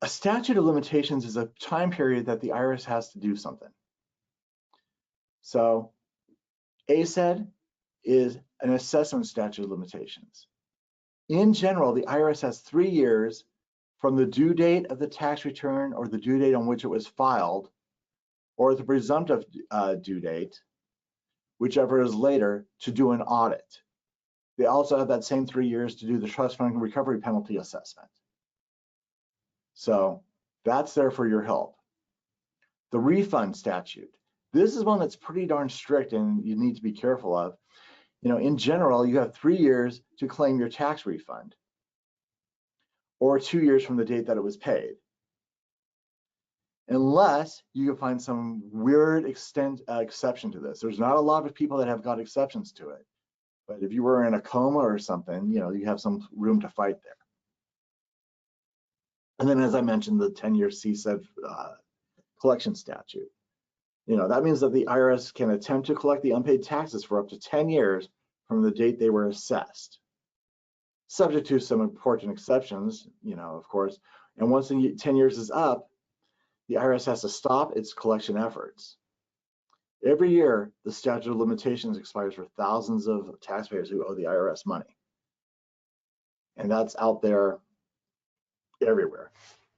A statute of limitations is a time period that the IRS has to do something. So ASED is an assessment statute of limitations. In general, the IRS has 3 years from the due date of the tax return or the due date on which it was filed, or the presumptive due date, whichever is later, to do an audit. They also have that same 3 years to do the trust fund recovery penalty assessment. So that's there for your help. The refund statute. This is one that's pretty darn strict and you need to be careful of. You know, in general, you have 3 years to claim your tax refund, or 2 years from the date that it was paid, unless you can find some weird exception to this. There's not a lot of people that have got exceptions to it, but if you were in a coma or something, you know, you have some room to fight there. And then, as I mentioned, the 10-year CSED collection statute. You know, that means that the IRS can attempt to collect the unpaid taxes for up to 10 years from the date they were assessed, subject to some important exceptions, you know, of course. And once the 10 years is up, the IRS has to stop its collection efforts. Every year, the statute of limitations expires for thousands of taxpayers who owe the IRS money. And that's out there everywhere.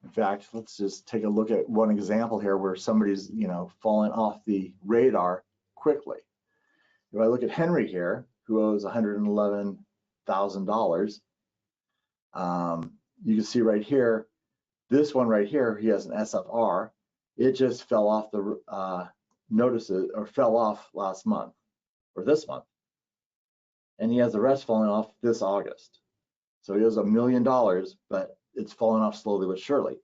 In fact, let's just take a look at one example here where somebody's, you know, fallen off the radar quickly. If I look at Henry here, who owes $111,000, you can see right here, this one right here, he has an SFR. It just fell off the notices, or fell off last month, or this month. And he has the rest falling off this August. So he owes $1 million, but it's falling off slowly but surely.